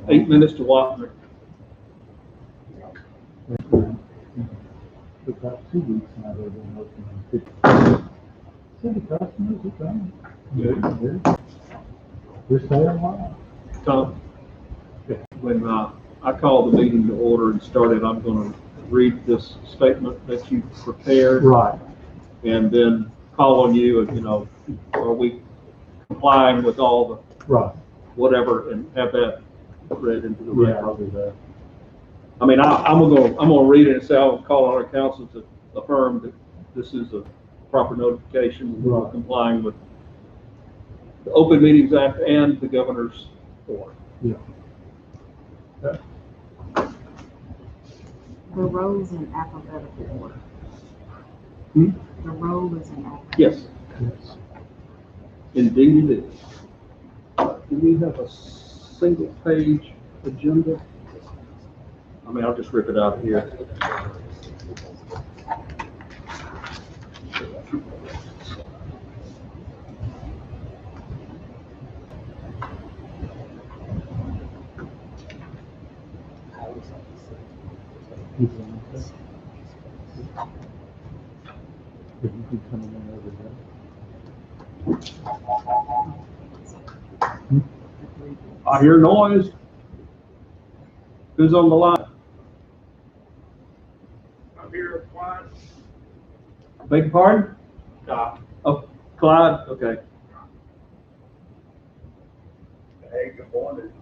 8 minutes to Wapner. About 2 weeks now they've been open. City customers are coming. They're staying live. Tom, when I called the meeting to order and started, I'm going to read this statement that you prepared. Right. And then call on you, and, you know, are we complying with all the Right. whatever, and have that read into the record. Yeah, I'll do that. I mean, I'm gonna read it and say I'll call on our council to affirm that this is a proper notification. We're Right. complying with the Open Meetings Act and the governor's order. Yeah. The roll is in alphabetical order. Hmm? The roll is in alphabetical. Yes, Yes. indeed it is. Do we have a single page agenda? I mean, I'll just rip it out of here. He's on this. If you keep coming in every day. I hear noise. Who's on the line? I'm here, Clyde. Beg your pardon? Oh, Clyde, okay. Hey, good morning.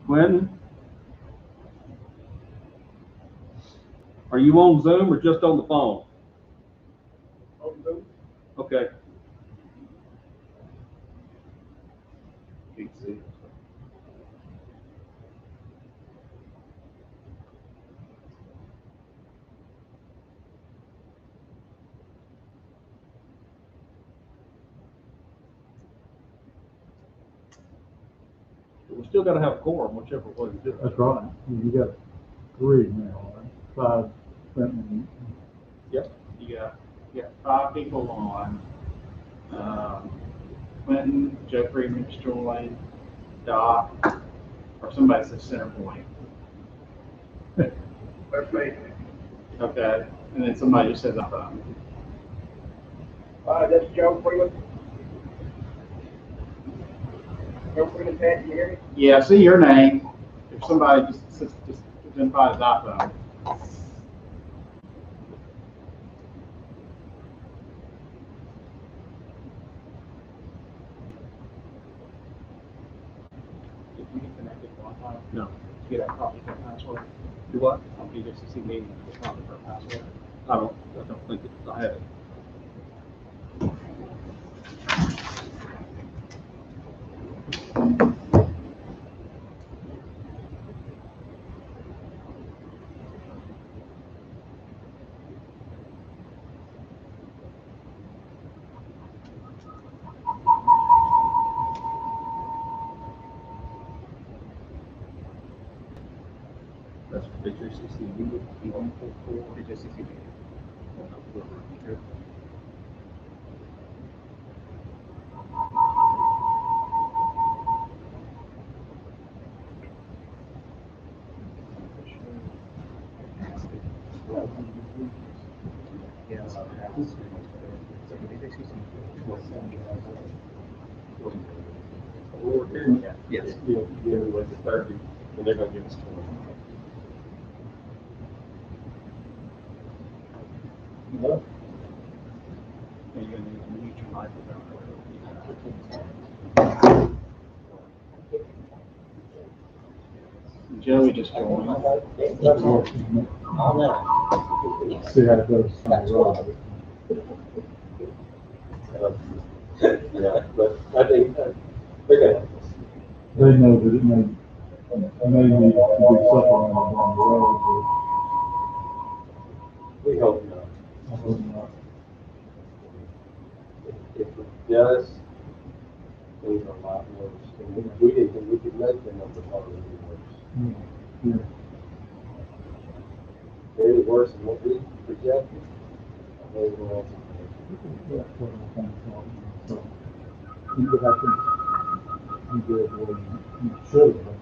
Quentin? Are you on Zoom or just on the phone? On Zoom? Okay. We still gotta have a quorum, whichever way we do it. That's right. You got 3 now, right? 5, Clinton. Yep. You got 5 people on. Clinton, Jeffrey, Mr. Lane, Doc, or somebody says center point. That's me. Okay, and then somebody just says iPhone. That's Joe Freeman. Joe Freeman, Pat, you hear me? Yeah, I see your name. If somebody just identify as iPhone. Did you get connected to Wi-Fi? No. Get a copy for a password? Do what? On BJCCA meeting, get a copy for a password. I don't think I have it. That's for BJCCA meeting. BJCCA meeting. Yes. Yes. Yeah, like the 30, and they're gonna give us 20. No. Are you gonna need to mute your microphone? Joey just joined. See how it goes on the road. Yeah, but I think they're gonna help us. They know that it may need to be supplemented on the road, We hope not. but I hope not. If it does, things are a lot worse. And we could make the number probably worse. Yeah. Maybe worse than what we projected. Maybe we're also. That's what I'm trying to tell you. So, you go back in. you did more than you should have.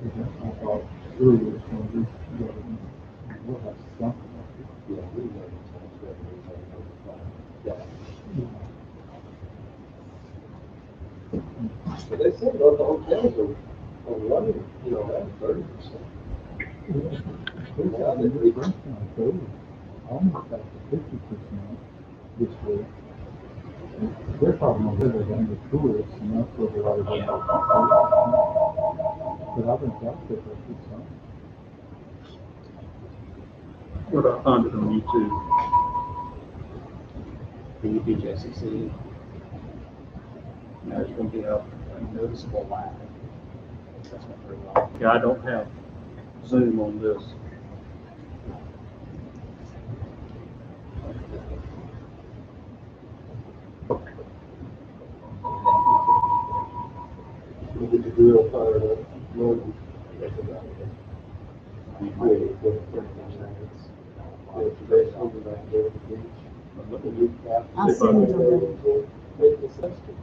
I thought really it was gonna be, we'll have something like this. Yeah, we know it's not good, we know it's not. Yeah. But they said those hotels are running, you know, around 30%. There's out in the restaurant, too, almost up to 50% this week. They're talking about they're going to tourists, and that's what they're all about. But I think that's a good sign. What I found it on YouTube. The BJCCA. There's going to be a noticeable lag. That's not very long. Yeah, I don't have Zoom on this. We get the grill fired up, Lord, that's about it. We created what the things. The best overnight there at the beach. I seen it already. Make this extra.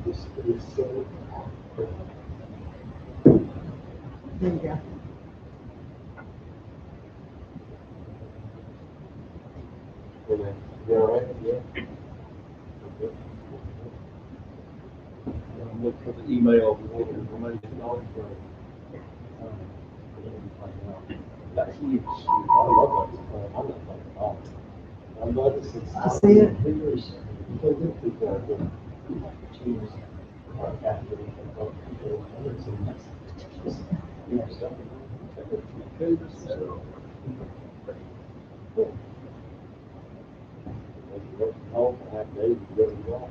It's so. There you go. Yeah, right, yeah. Look for the email with information on it. That's huge. I love that. I'm not like at all. I'm glad this is. I see it. Figures. You can do people are good. Choose. After they can go. Yeah, stuff. Okay, this is it. Home for half day, you go to golf.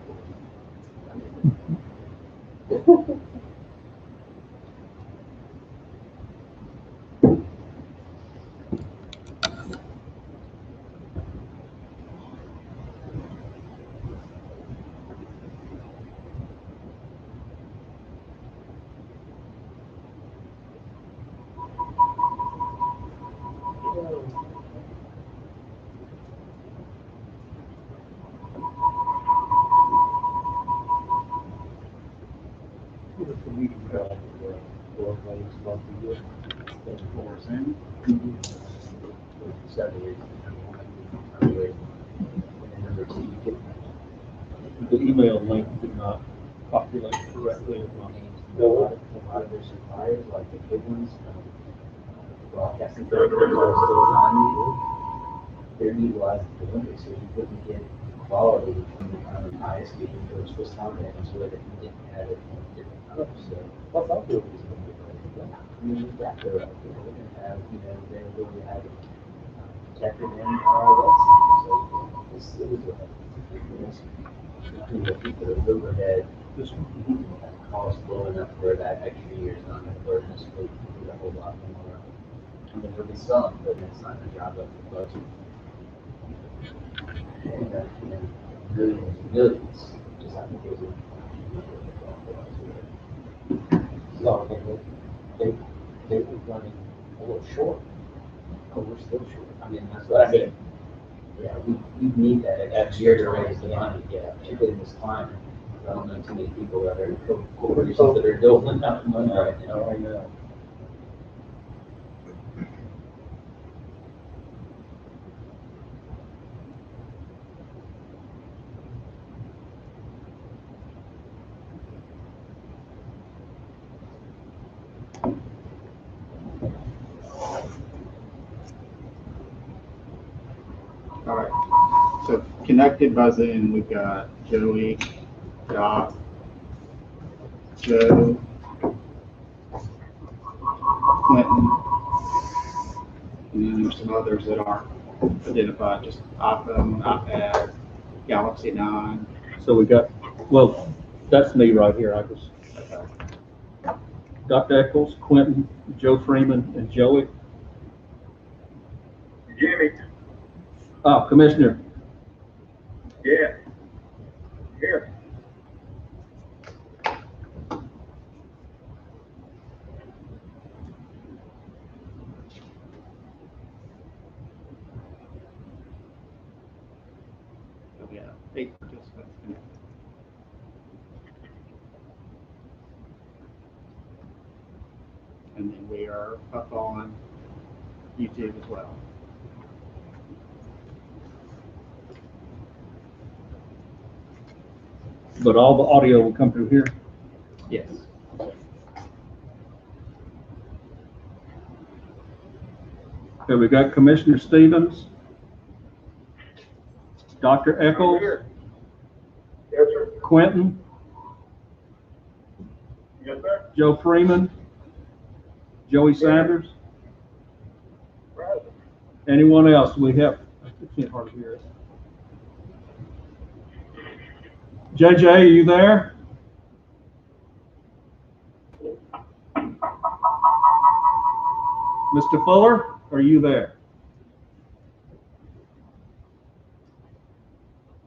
What's the meeting about? Four things, month a year. For Zoom. Saturday. The email link did not populate correctly with my name. No, A lot of their suppliers, like the big ones, broadcasting companies are still on, they're utilizing the windows, so you couldn't get quality from the kind of highest speaking for Swiss confidence where they didn't have it in different colors, so. what's up with this? I mean, we've got the, we're gonna have, they're going to have it protected in our website, so this is the people that overhead, This one. cost low enough where that extra year is not gonna burden us with a whole lot more. I mean, there'll be some, but it's not gonna drive up the budget. And, millions and millions, just like it was. No, they were running a little short. Oh, we're still short. I mean, that's what I mean. Yeah, we need that extra year to raise the money, yeah, particularly in this climate. I don't know too many people that are corporations that are doling out money right now. Oh, yeah. All right. So connected by Zoom, we've got Joey, Doc, Joe, Clinton, and then there's some others that aren't identified, just iPhone, iPad, Galaxy 9. So we got, well, that's me right here. I was Dr. Eccles, Quentin, Joe Freeman, and Joey. Jimmy, Oh, Commissioner. yeah, here. So we have 8 participants connected. and then we are up on YouTube as well. But all the audio will come through here. Yes. Okay, we got Commissioner Stevens, Dr. Eccles, Yes, sir. Quentin, Yes, sir. Joe Freeman, Joey Sanders. Right. Anyone else? We have, I can't hardly hear it. JJ, are you there? Mr. Fuller, are you there?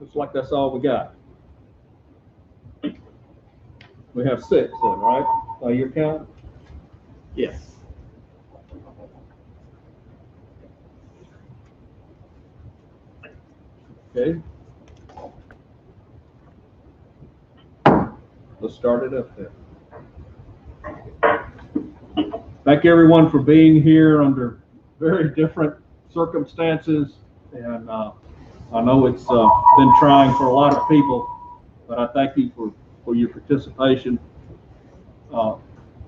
Looks like that's all we got. We have 6 then, right? By your count? Yes. Okay. Let's start it up there. Thank everyone for being here under very different circumstances, and I know it's been trying for a lot of people, but I thank you for your participation.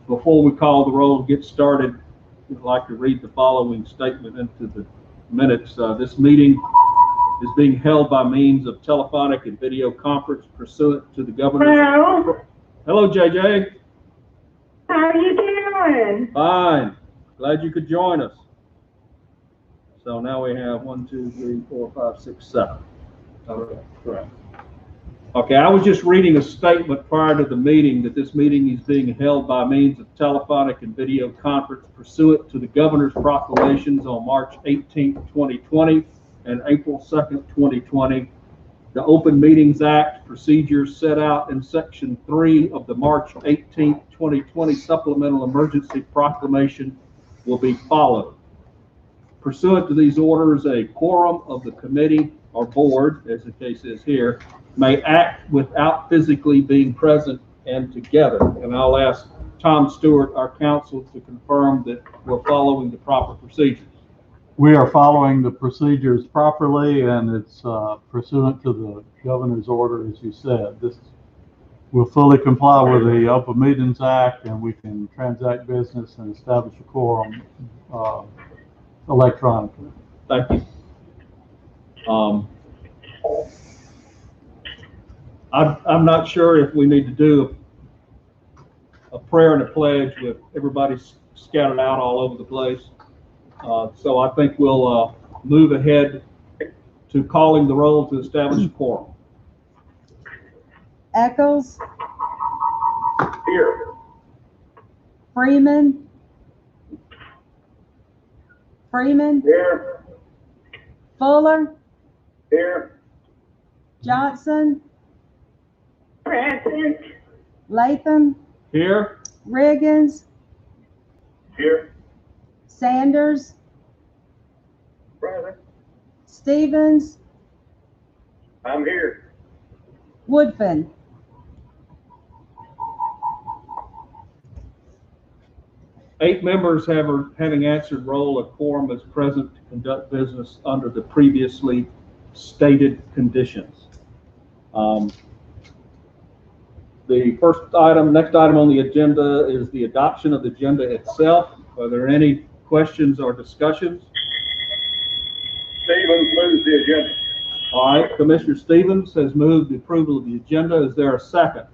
Before we call the roll and get started, I'd like to read the following statement into the minutes. This meeting is being held by means of telephonic and video conference pursuant to the governor's... Hello, JJ. How are you doing? Fine. Glad you could join us. So now we have 1, 2, 3, 4, 5, 6, 7. Okay, correct. Okay, I was just reading a statement prior to the meeting that this meeting is being held by means of telephonic and video conference pursuant to the governor's proclamations on March 18, 2020 and April 2nd, 2020. The Open Meetings Act procedures set out in Section 3 of the March 18, 2020 Supplemental Emergency Proclamation will be followed. Pursuant to these orders, a quorum of the committee or board, as the case is here, may act without physically being present and together. And I'll ask Tom Stewart, our counsel, to confirm that we're following the proper procedures. We are following the procedures properly, and it's pursuant to the governor's order, as you said. This will fully comply with the Open Meetings Act, and we can transact business and establish a quorum electronically. Thank you. I'm not sure if we need to do a prayer and a pledge with everybody scattered out all over the place. So I think we'll move ahead to calling the roll to establish a quorum. Eccles, Here. Freeman, Here. Fuller, Here. Johnson, Present. Latham, Here? Riggins, Here. Sanders, Present. Stevens, I'm here. Woodfin. Eight members having answered roll, a quorum is present to conduct business under the previously stated conditions. The next item on the agenda is the adoption of the agenda itself. Are there any questions or discussions? Stevens moves the agenda. All right, Commissioner Stevens has moved the approval of the agenda. Is there a second?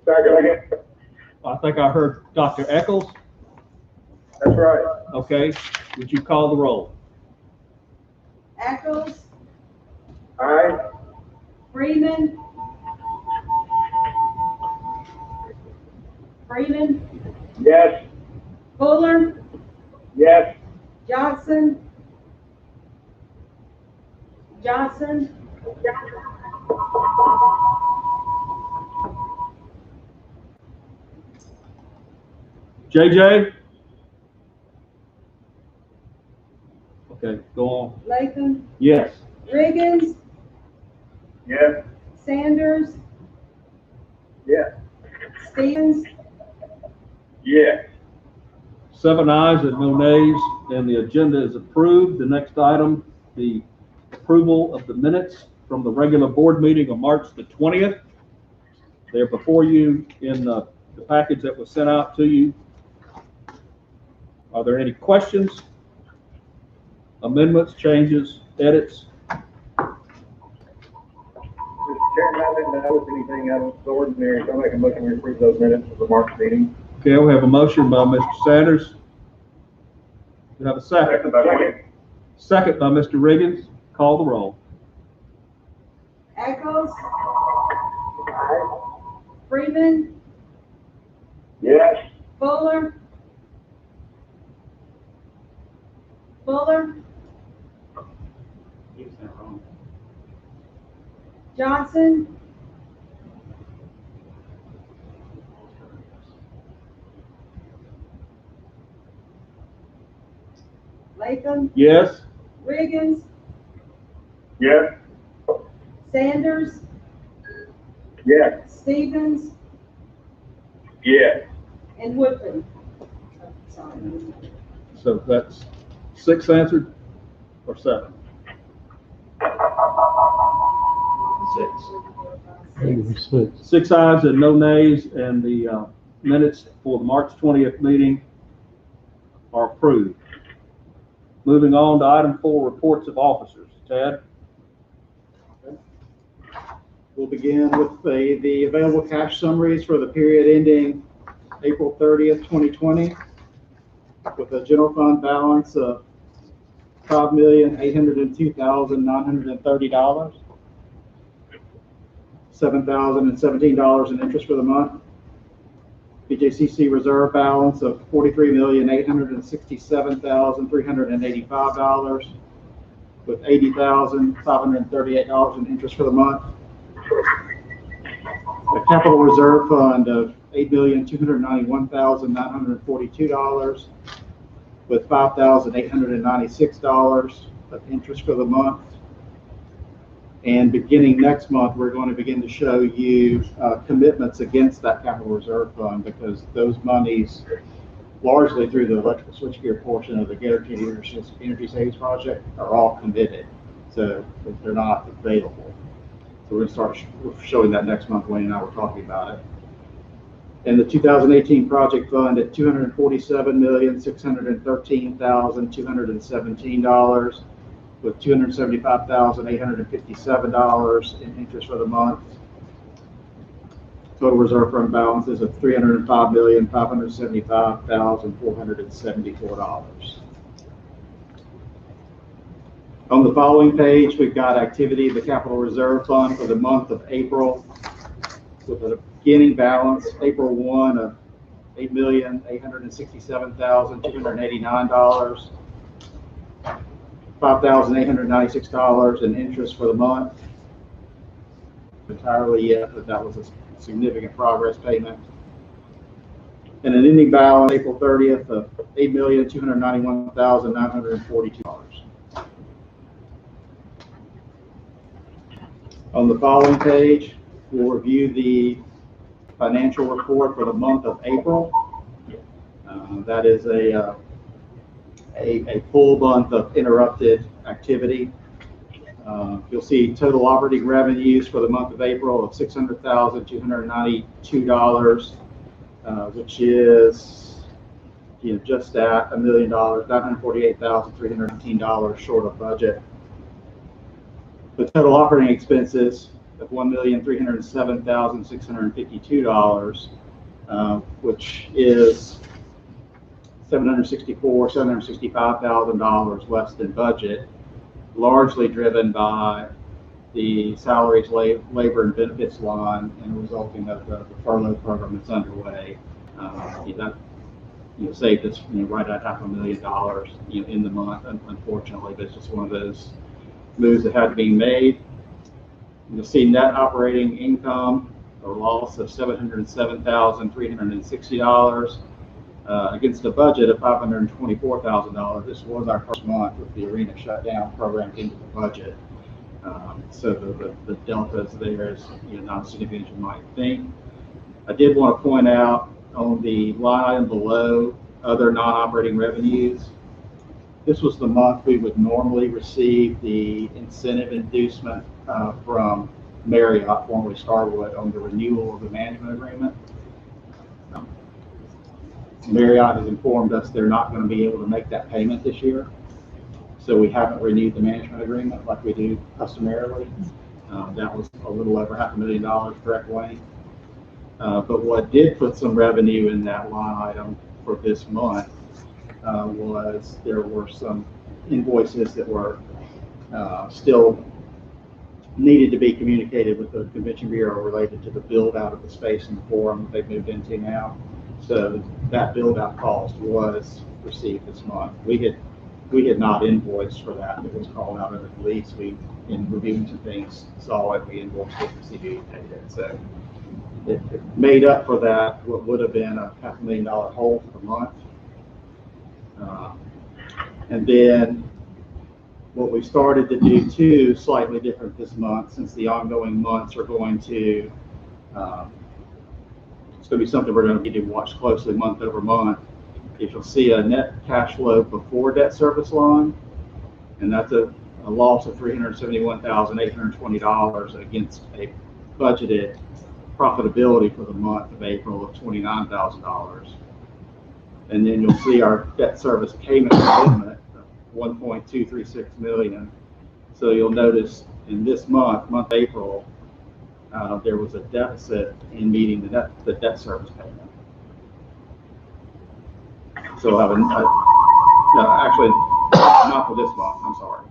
Second. I think I heard Dr. Eccles. That's right. Okay, would you call the roll? Eccles, Aye. Freeman, Yes. Fuller, Yes. Johnson, JJ? Okay, go on. Latham, Yes. Riggins, Yes. Sanders, Yes. Stevens, Yes. 7 ayes and no nays, and the agenda is approved. The next item, the approval of the minutes from the regular board meeting on March the 20th. They're before you in the package that was sent out to you. Are there any questions, amendments, changes, edits? Mr. Chairman, I didn't notice anything out of the ordinary, so I'm making a motion to approve those minutes of the March meeting. Okay, we have a motion by Mr. Sanders. We have a second. Second. Second by Mr. Riggins. Call the roll. Echoes. Freeman, Yes. Fuller. Fuller, He was in wrong. Johnson, Latham, Yes? Riggins, Yes. Sanders, Yes. Stevens, Yes. and Woodford. Oh, sorry. So that's 6 answered, or 7? Six. 6 ayes and no nays, and the minutes for the March 20th meeting are approved. Moving on to item 4, reports of officers. Tad? We'll begin with the available cash summaries for the period ending April 30th, 2020, with a general fund balance of $5,802,930, $7,017 in interest for the month. BJCCA reserve balance of $43,867,385, with $80,538 in interest for the month. A capital reserve fund of $8,291,942, with $5,896 of interest for the month. And beginning next month, we're going to begin to show you commitments against that capital reserve fund, because those monies, largely through the electrical switchgear portion of the Guaranteed Energy Savings Project, are all committed. So they're not available. So we're going to start showing that next month. Wayne and I were talking about it. And the 2018 project fund at $247,613,217, with $275,857 in interest for the month. Total reserve fund balances of $305,575,474. On the following page, we've got activity of the capital reserve fund for the month of April, with a beginning balance, April 1, of $8,867,289, $5,896 in interest for the month. Entirely yet, but that was a significant progress payment. And an ending balance, April 30th, of $8,291,942. On the following page, we'll review the financial report for the month of April. That is a full month of interrupted activity. You'll see total operating revenues for the month of April of $600,292, which is just at $1 million, $948,319 short of budget. The total operating expenses of $1,307,652, which is $765,000 less than budget, largely driven by the salaries, labor, and benefits line, and resulting of the furlough program that's underway. That saved us right at $500,000 in the month. Unfortunately, but it's just one of those moves that had to be made. You'll see net operating income or loss of $707,360 against a budget of $524,000. This was our first month with the arena shutdown programmed into the budget. So the delta there is not as significant as you might think. I did want to point out on the line item below, other non-operating revenues. This was the month we would normally receive the incentive inducement from Marriott, formerly Starwood, on the renewal of the management agreement. Marriott has informed us they're not going to be able to make that payment this year. So we haven't renewed the management agreement like we do customarily. That was a little over $500,000, correct, Wayne? But what did put some revenue in that line item for this month was there were some invoices that were still needed to be communicated with the Convention Bureau related to the build out of the space in the forum that they've moved into now. So that build out cost was received this month. We had not invoiced for that. It was called out of the lease. We, in reviewing some things, saw it. We invoiced it, the CBA paid it. So it made up for that, what would have been a $500,000 hole for the month. And then what we started to do too, slightly different this month, since the ongoing months are going to, it's going to be something we're going to need to watch closely month over month. If you'll see a net cash flow before debt service line, and that's a loss of $371,820 against a budgeted profitability for the month of April of $29,000. And then you'll see our debt service payment commitment of $1.236 million. So you'll notice in this month April, there was a deficit in meeting the debt service payment. So we'll have no, actually, not for this month, I'm sorry.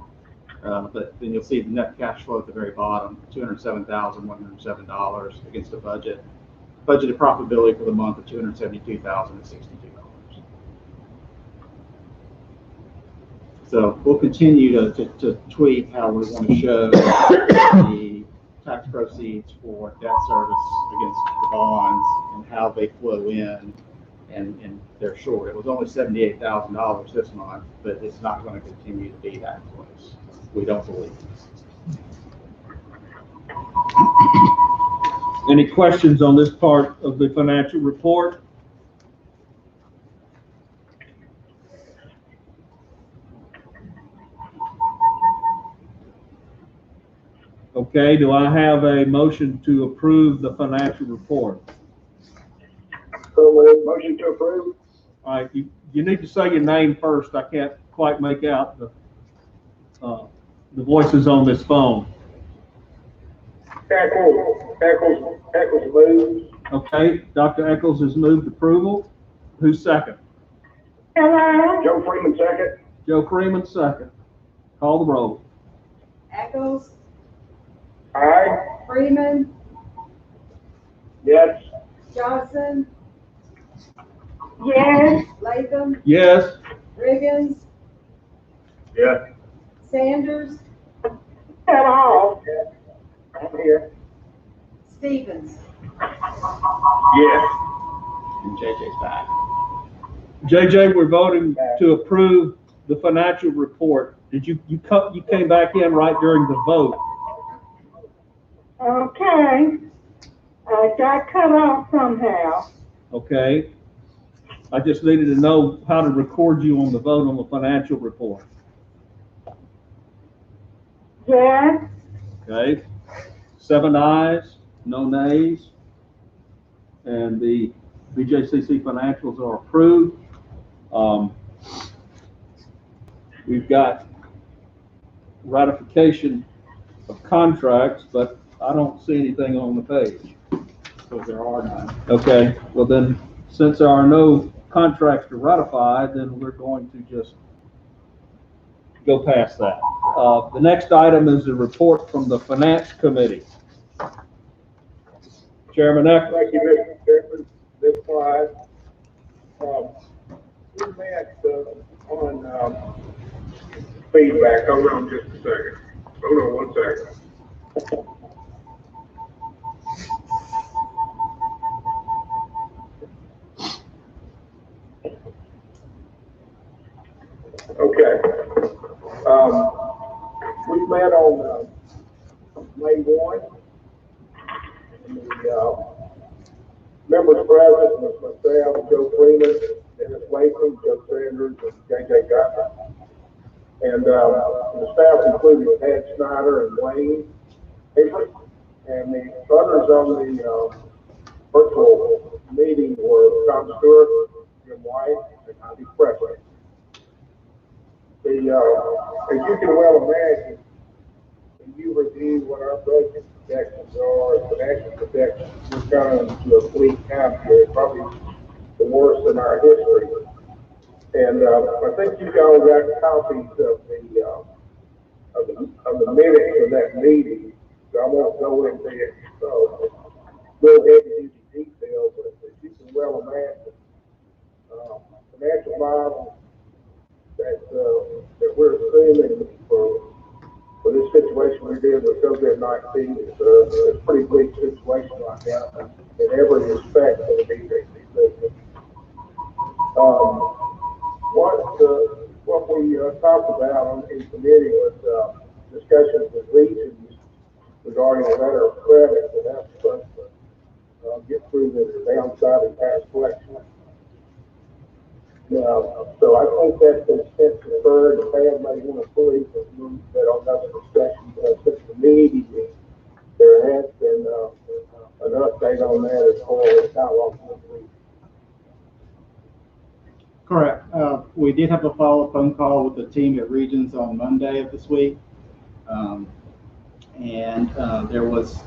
But then you'll see the net cash flow at the very bottom, $207,107 against a budgeted profitability for the month of $272,062. So we'll continue to tweak how we want to show the tax proceeds for debt service against the bonds and how they flow in, and they're short. It was only $78,000 this month, but it's not going to continue to be that close. We don't believe. Any questions on this part of the financial report? Okay, do I have a motion to approve the financial report? So motion to approve. All right, you need to say your name first. I can't quite make out the voices on this phone. Eccles moves. Okay, Dr. Eccles has moved approval. Who's second? Hello? Joe Freeman second. Joe Freeman second. Call the roll. Eccles, Aye. Freeman, Yes. Johnson, Yes. Latham, Yes. Riggins, Yes. Sanders, Hello? I'm here. Stevens. Yes. And JJ's back. JJ, we're voting to approve the financial report. Did you came back in right during the vote? Okay. I got cut off somehow. Okay. I just needed to know how to record you on the vote on the financial report. Yes. Okay. 7 ayes, no nays, and the BJCC financials are approved. We've got ratification of contracts, but I don't see anything on the page. So there are none. Okay, well then, since there are no contracts to ratify, then we're going to just go past that. The next item is a report from the Finance Committee. Chairman Eckert. Thank you, Mr. Chairman. This slide. We met on feedback. Hold on just a second. Hold on 1 second. Okay. We met on May 1. And the members present was myself, Joe Freeman, Dennis Latham, Joe Sanders, and J.J. Guthrie. And the staff included Ed Snyder and Wayne Avery. And the others on the virtual meeting were Tom Stewart, Jim White, and Ivy Presley. As you can well imagine, when you review what our budget projections are, financial projections, we're kind of into a bleak time period, probably the worst in our history. And I think you all got copies of the minutes of that meeting, so I won't go into it. Real heavy duty detail, but as you can well imagine, financial model that we're assuming for this situation we're dealing with COVID-19 is a pretty bleak situation right now in every respect for the BJCCA. What we talked about in committee was discussions with regions regarding a letter of credit that that's supposed to get through the downside and past collection. So I think that's been sent to third. If they may want to fully move that on another discussion, since the meeting, there has been an update on that as far as how long this week. Correct. We did have a follow-up phone call with the team at Regions on Monday of this week. There was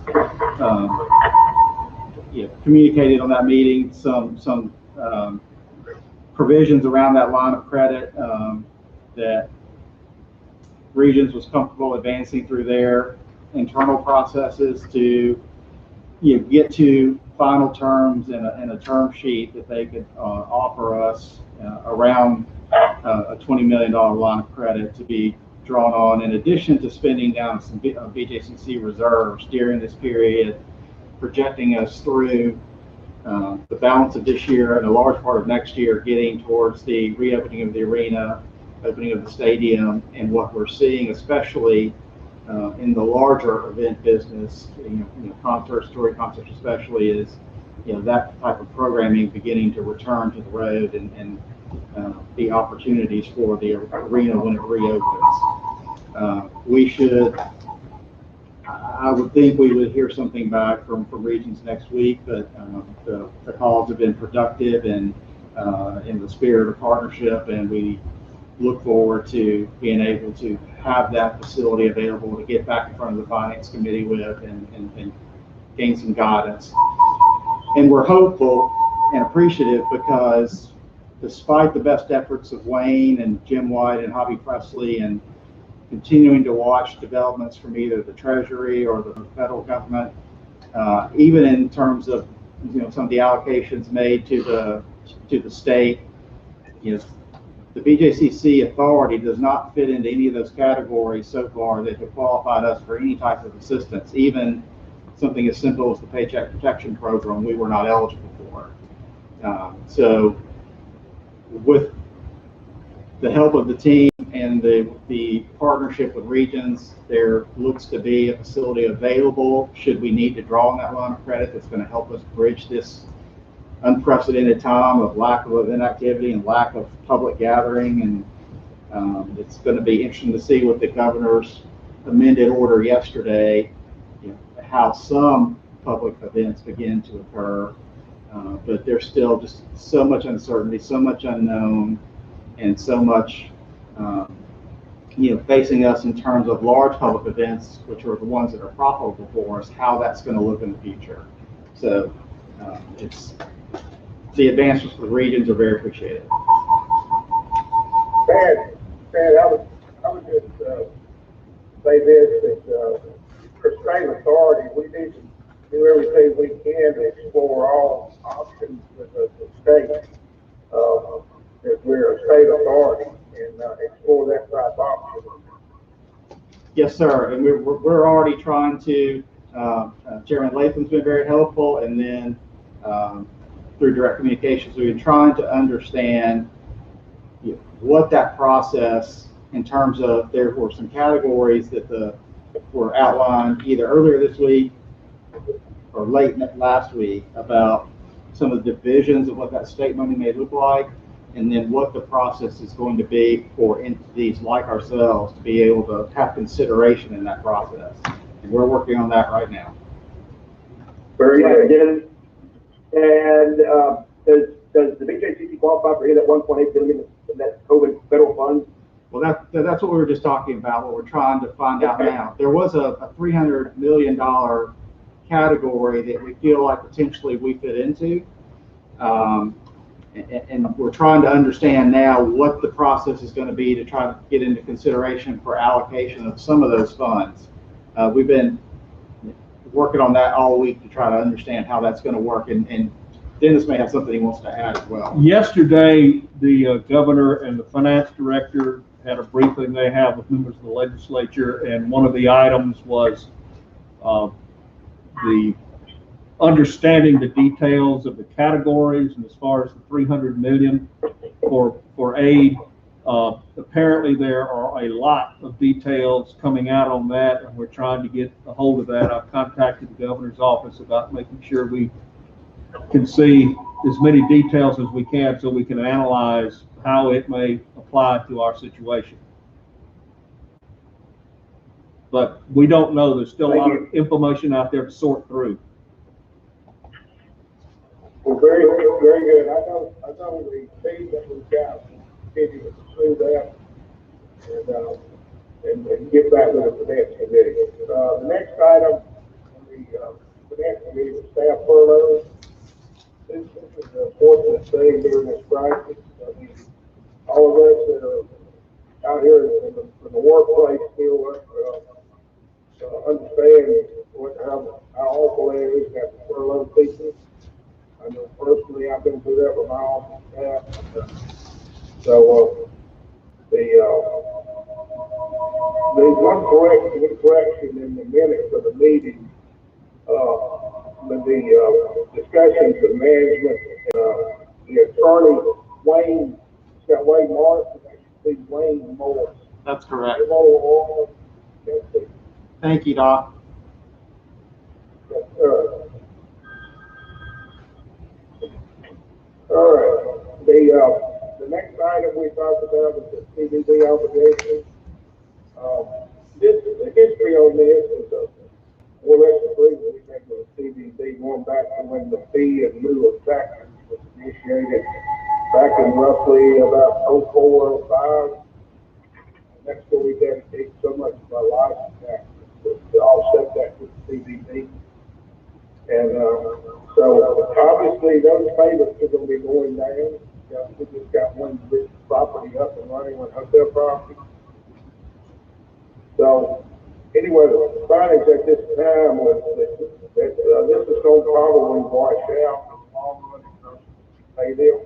communicated on that meeting some provisions around that line of credit that Regions was comfortable advancing through their internal processes to get to final terms and a term sheet that they could offer us around a $20 million line of credit to be drawn on, in addition to spending down some BJCC reserves during this period, projecting us through the balance of this year and a large part of next year, getting towards the reopening of the arena, opening of the stadium, and what we're seeing, especially in the larger event business, concerts, touring concerts especially, is that type of programming beginning to return to the road and the opportunities for the arena when it reopens. I would think we would hear something back from Regions next week, but the calls have been productive and in the spirit of partnership, and we look forward to being able to have that facility available to get back in front of the Finance Committee with and gain some guidance. And we're hopeful and appreciative because despite the best efforts of Wayne and Jim White and Hobby Presley and continuing to watch developments from either the Treasury or the federal government, even in terms of some of the allocations made to the state, the BJCC authority does not fit into any of those categories so far that have qualified us for any type of assistance. Even something as simple as the Paycheck Protection Program, we were not eligible for. So with the help of the team and the partnership with Regions, there looks to be a facility available should we need to draw on that line of credit that's going to help us bridge this unprecedented time of lack of event activity and lack of public gathering. And it's going to be interesting to see what the governor's amended order yesterday, how some public events begin to occur. But there's still just so much uncertainty, so much unknown, and so much facing us in terms of large public events, which are the ones that are profitable for us, how that's going to look in the future. So it's the advancements for the Regions are very appreciated. I would just say this, that for state authority, we need to do everything we can to explore all options with the state. If we're a state authority and explore that type of option. Yes, sir. And we're already trying to, Chairman Latham's been very helpful, and then through direct communications, we've been trying to understand what that process, in terms of, there were some categories that were outlined either earlier this week or late last week about some of the divisions of what that state money may look like, and then what the process is going to be for entities like ourselves to be able to have consideration in that process. And we're working on that right now. Very good. And does the BJCCA qualify for any of that 1.8 billion in that COVID federal funds? Well, that's what we were just talking about, what we're trying to find out now. There was a $300 million category that we feel like potentially we fit into. And we're trying to understand now what the process is going to be to try to get into consideration for allocation of some of those funds. We've been working on that all week to try to understand how that's going to work, and Dennis may have something he wants to add as well. Yesterday, the governor and the finance director had a briefing they have with members of the legislature, and one of the items was the understanding the details of the categories, and as far as the 300 million for aid, apparently there are a lot of details coming out on that, and we're trying to get a hold of that. I've contacted the governor's office about making sure we can see as many details as we can so we can analyze how it may apply to our situation. But we don't know. There's still a lot of information out there to sort through. Well, very good. I know the team that we've got continue to pursue that and get back with the finance committee. The next item on the finance committee was staff furloughs. This is an unfortunate thing during this crisis. I mean, all of us that are out here in the workplace still understand how awful it is to have to furlough people. I know personally I've been through that with my office staff. So there's one correction in the minutes of the meeting. With the discussions with management, the attorney Wayne, it's got Wayne Morris, it should be Wayne Morris. That's correct. Thank you, Doc. Yes, sir. All right. The next item we talked about was the CDB obligation. The history on this is more or less agreement we make with the CDB going back to when the fee in lieu of taxes was initiated back in roughly about 04, 05. And that's where we dedicate so much of our license taxes to offset that with the CDB. And so obviously those payments are going to be going down. We just got one property up and running, one hotel property. So anyway, the findings at this time was that this is going to probably wash out in the long run in terms of pay them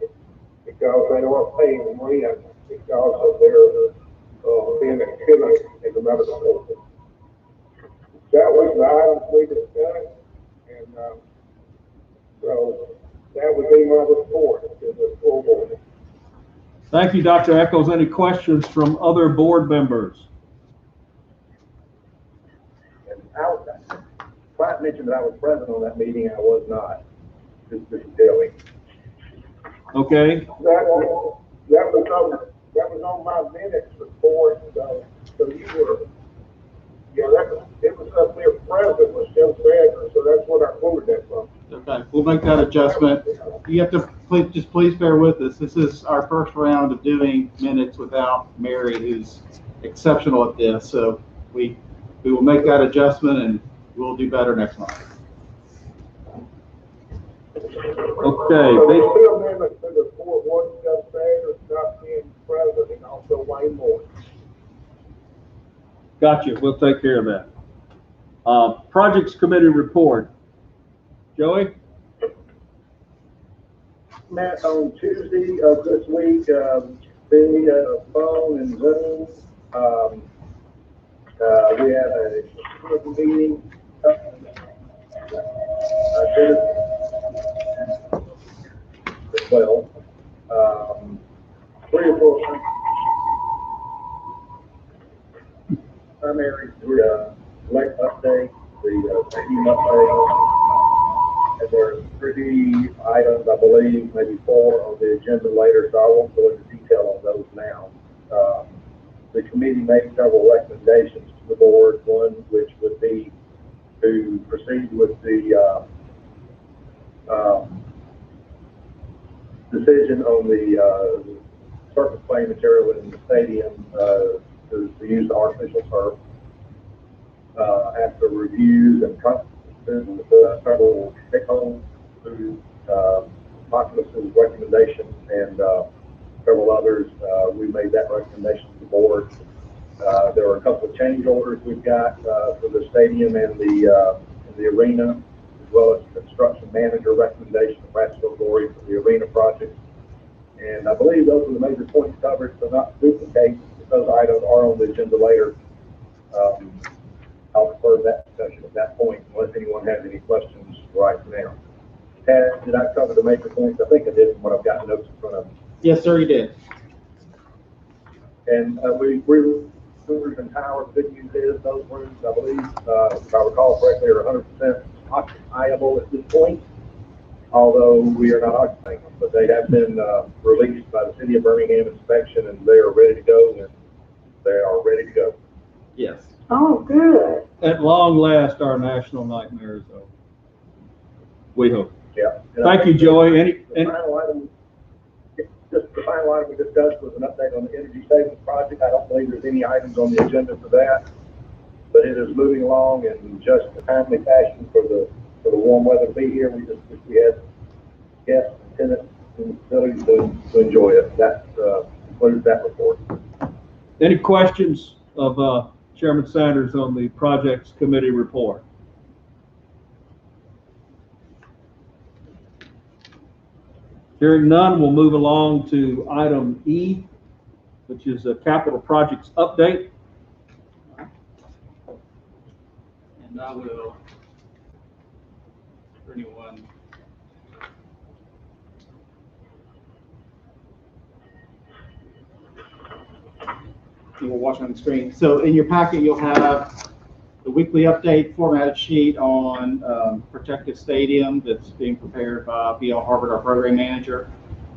because they are paying rent because of their being a tenant in the medical building. That was the items we discussed, and so that would be my report to the full board. Thank you, Dr. Echols. Any questions from other board members? Client mentioned that I was present on that meeting. I was not. Just daily. Okay. That was on my minutes report. So you were, it was up there present with Jim Sanders. So that's what I quoted that from. Okay, we'll make that adjustment. You have to please bear with us. This is our first round of doing minutes without Mary, who's exceptional at this. So we will make that adjustment and we'll do better next month. Okay. Bill amendment to the report was Jim Sanders not being present and also Wayne Moore. Gotcha. We'll take care of that. Projects committee report. Joey? Met on Tuesday of this week, via phone and Zoom. We had a short meeting. Well, 3 or 4 things. Primary, elect update, the team update. And there are 3 items, I believe, maybe 4 on the agenda later, so I won't go into detail on those now. The committee made several recommendations to the board, one which would be to proceed with the decision on the surface playing material in the stadium to use the artificial turf. After reviews and conferences with several stakeholders through Oculus's recommendation and several others, we made that recommendation to the board. There are a couple of change orders we've got for the stadium and the arena, as well as construction manager recommendation of Braswell Glory for the arena project. And I believe those are the major points covered, so not to duplicate, if those items are on the agenda later. I'll defer that discussion at that point, unless anyone has any questions right now. Tad, did I cover the major points? I think I did from what I've got the notes in front of me. Yes, sir, you did. And rooms and towers, the good news is those rooms, I believe, if I recall correctly, are 100% occupiable at this point, although we are not occupying them. But they have been released by the City of Birmingham inspection, and they are ready to go, and they are ready to go. Yes. Oh, good. At long last, our national nightmare is over. We hope. Yeah. Thank you, Joey. The final item, just the final item we discussed was an update on the energy savings project. I don't believe there's any items on the agenda for that, but it is moving along in just a timely fashion for the warm weather to be here. We had guests and tenants in the facility to enjoy it. That concludes that report. Any questions of Chairman Sanders on the projects committee report? Hearing none, we'll move along to item E, which is a capital projects update. And I will, for anyone, you will watch on the screen. So in your packet, you'll have the weekly update formatted sheet on Protective Stadium that's being prepared by BL Harvard, our program manager.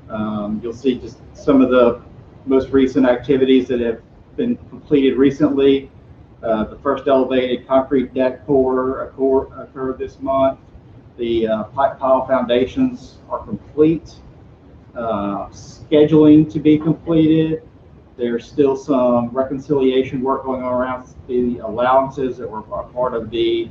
You'll see just some of the most recent activities that have been completed recently. The first elevated concrete deck pour occurred this month. The pipe pile foundations are complete. Scheduling to be completed. There's still some reconciliation work going on around the allowances that were part of the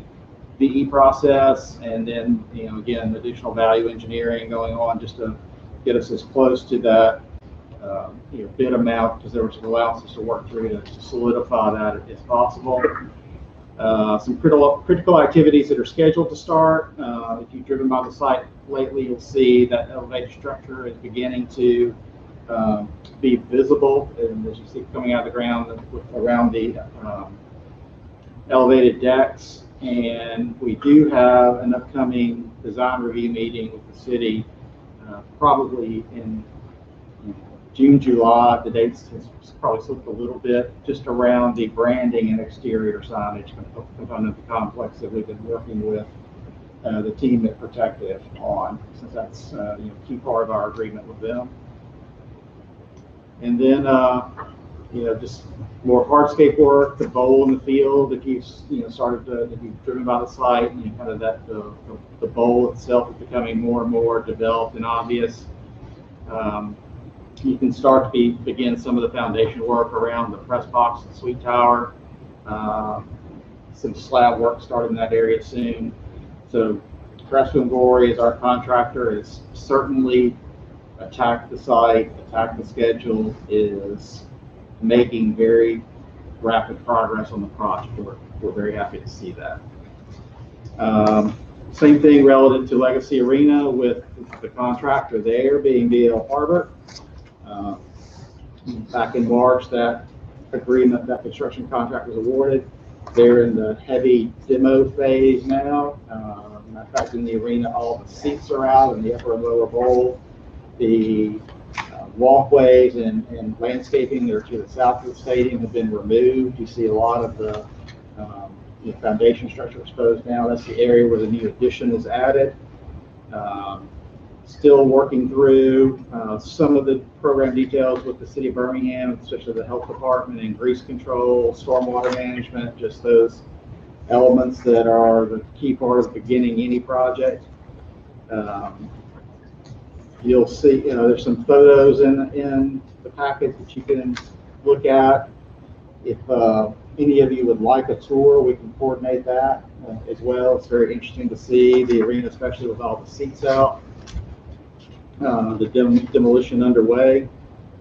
VE process, and then, again, additional value engineering going on just to get us as close to that bid amount, because there were some allowances to work through to solidify that as possible. Some critical activities that are scheduled to start. If you've driven by the site lately, you'll see that elevated structure is beginning to be visible, and as you see coming out of the ground around the elevated decks. And we do have an upcoming design review meeting with the city, probably in June, July. The dates has probably slipped a little bit, just around the branding and exterior signage component of the complex that we've been working with the team at Protective on, since that's a key part of our agreement with them. And then, just more hardscape work, the bowl in the field that you've, started to be driven by the site, and kind of that the bowl itself is becoming more and more developed and obvious. You can start to begin some of the foundation work around the press box and suite tower. Some slab work started in that area soon. So Braswell Glory, as our contractor, is certainly attacked the site, attacked the schedule, is making very rapid progress on the project. We're very happy to see that. Same thing relative to Legacy Arena, with the contractor there being BL Harvard. Back in March, that construction contract was awarded. They're in the heavy demo phase now. Matter of fact, in the arena, all the seats are out in the upper and lower bowl. The walkways and landscaping that are to the south of the stadium have been removed. You see a lot of the foundation structure exposed now. That's the area where the new addition is added. Still working through some of the program details with the city of Birmingham, especially the health department and grease control, stormwater management, just those elements that are the key part of beginning any project. You'll see, there's some photos in the packet that you can look at. If any of you would like a tour, we can coordinate that as well. It's very interesting to see the arena, especially with all the seats out. The demolition underway.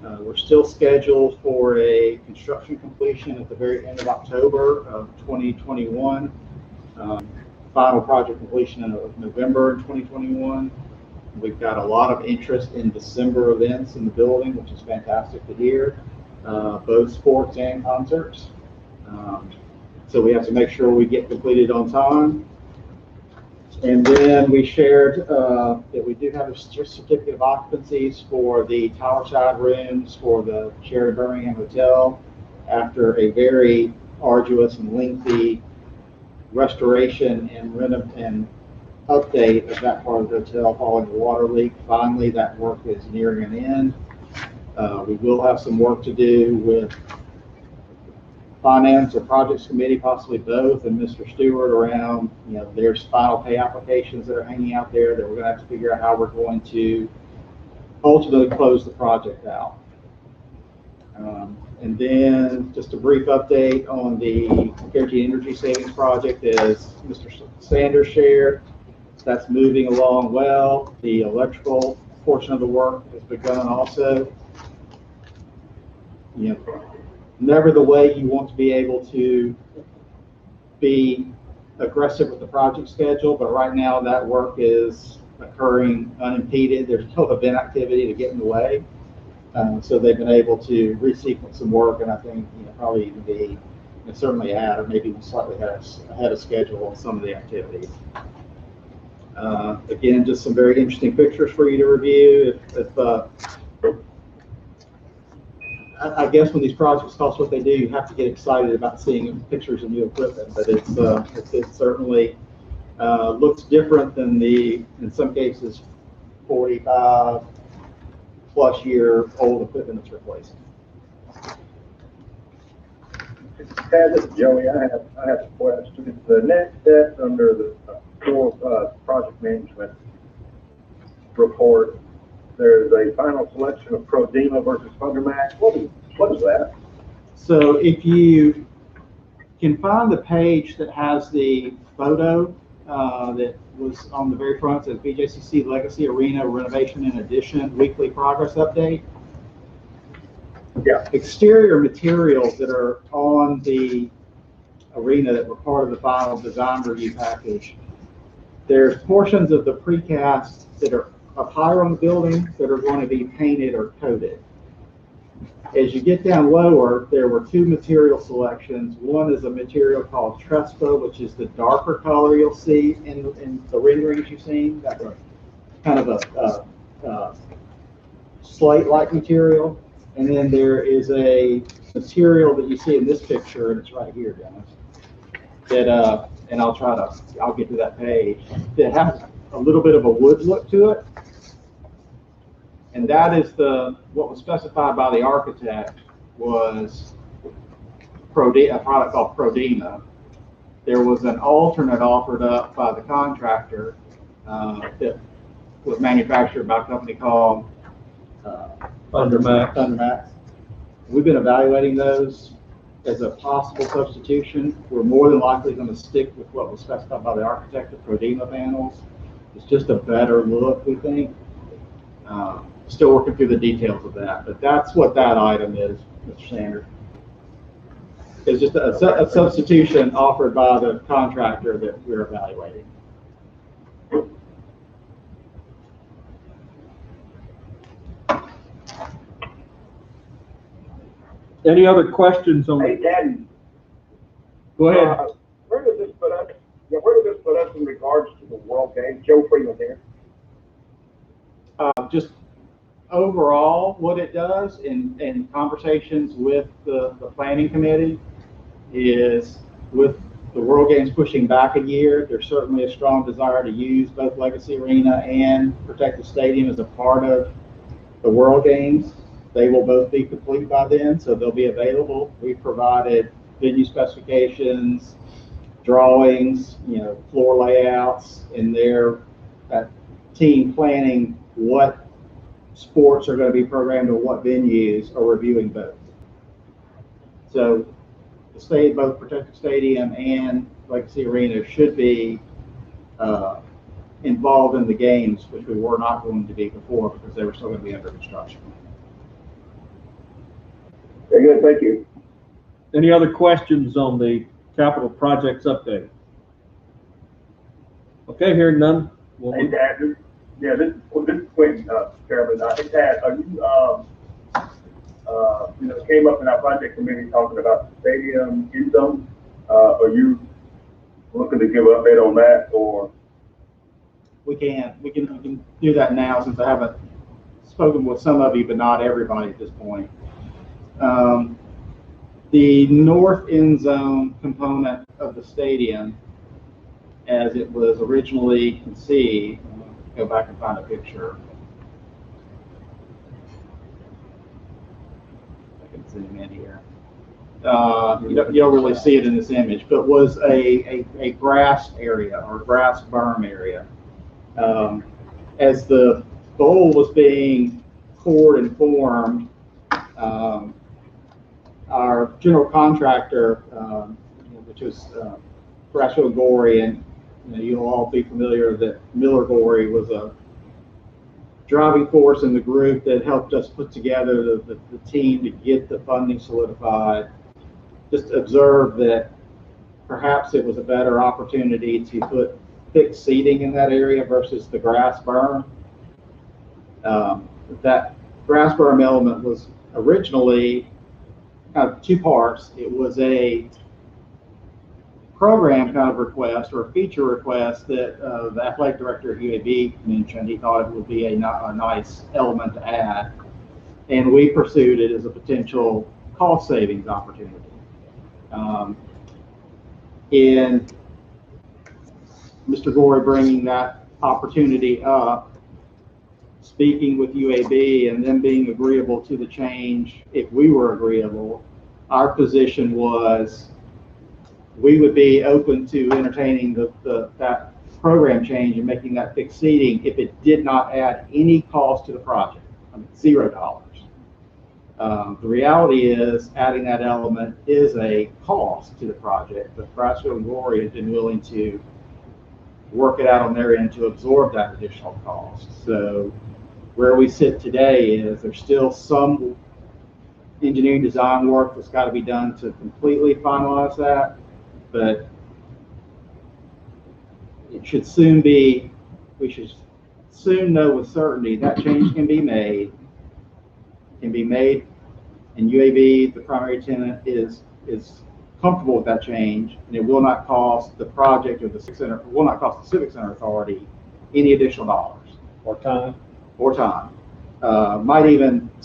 We're still scheduled for a construction completion at the very end of October of 2021. Final project completion of November 2021. We've got a lot of interest in December events in the building, which is fantastic to hear, both sports and concerts. So we have to make sure we get completed on time. And then we shared that we do have a certificate of occupancies for the tower side rooms for the Sheraton Birmingham Hotel after a very arduous and lengthy restoration and update of that part of the hotel following the water leak. Finally, that work is nearing an end. We will have some work to do with finance or projects committee, possibly both, and Mr. Stewart around, there's final pay applications that are hanging out there that we're going to have to figure out how we're going to ultimately close the project out. And then just a brief update on the guaranteed energy savings project, as Mr. Sanders shared. That's moving along well. The electrical portion of the work has begun also. Never the way you want to be able to be aggressive with the project schedule, but right now that work is occurring unimpeded. There's no event activity to get in the way. So they've been able to resequence some work, and I think probably even be certainly ahead or maybe even slightly ahead of schedule on some of the activities. Again, just some very interesting pictures for you to review. I guess when these projects cost what they do, you have to get excited about seeing pictures of new equipment. But it certainly looks different than in some cases, 45+ year old equipment that's replacing. Ted, this is Joey. I have a question. The next step under the core project management report, there's a final selection of Prodema versus Fundermax. What is that? So if you can find the page that has the photo that was on the very front, says BJCC Legacy Arena Renovation and Addition Weekly Progress Update. Yeah. Exterior materials that are on the arena that were part of the final design review package. There's portions of the precast that are up higher on the building that are going to be painted or coated. As you get down lower, there were two material selections. One is a material called Trespa, which is the darker color you'll see in the renderings you've seen. That's kind of a slate-like material. And then there is a material that you see in this picture, and it's right here, Dennis, that, and I'll get to that page, that has a little bit of a wood look to it. And that is what was specified by the architect was a product called Prodema. There was an alternate offered up by the contractor that was manufactured by a company called Fundermax. We've been evaluating those as a possible substitution. We're more than likely going to stick with what was specified by the architect, the Prodema panels. It's just a better look, we think. Still working through the details of that, but that's what that item is, Mr. Sanders. It's just a substitution offered by the contractor that we're evaluating. Any other questions on Hey, that? Daddy. Go ahead. Where does this put us? Yeah, where does this put us in regards to the World Games? Joe Freeman here. Just overall, what it does in conversations with the planning committee is with the World Games pushing back a year, there's certainly a strong desire to use both Legacy Arena and Protective Stadium as a part of the World Games. They will both be complete by then, so they'll be available. We've provided venue specifications, drawings, floor layouts, and their team planning what sports are going to be programmed or what venues are reviewing both. So both Protective Stadium and Legacy Arena should be involved in the games, which we were not going to be before because they were still going to be under construction. Very good, thank you. Any other questions on the capital projects update? Okay, hearing none. Hey, Dad, this is Quentin, Chairman. Hey, Dad, are you, came up in our project committee talking about the stadium end zone. Are you looking to give an update on that, or? We can do that now since I haven't spoken with some of you, but not everybody at this point. The north end zone component of the stadium, as it was originally conceived, go back and find a picture. I can zoom in here. You don't really see it in this image, but was a grass area or grass berm area. As the bowl was being poured and formed, our general contractor, which was Brasco and Gorey, and you'll all be familiar that Miller Gorey was a driving force in the group that helped us put together the team to get the funding solidified. Just observed that perhaps it was a better opportunity to put fixed seating in that area versus the grass berm. That grass berm element was originally kind of two parts. It was a program kind of request or a feature request that the athletic director at UAB mentioned. He thought it would be a nice element to add, and we pursued it as a potential cost savings opportunity. And Mr. Gorey bringing that opportunity up, speaking with UAB, and them being agreeable to the change, if we were agreeable, our position was we would be open to entertaining that program change and making that fixed seating if it did not add any cost to the project. I mean, $0. The reality is adding that element is a cost to the project, but Brasco and Gorey has been willing to work it out on their end to absorb that additional cost. So where we sit today is there's still some engineering design work that's got to be done to completely finalize that, but it should soon be, we should soon know with certainty that change can be made, and UAB, the primary tenant, is comfortable with that change, and it will not cost the project or the Civic Center, will not cost the Civic Center Authority any additional dollars Or time. Might even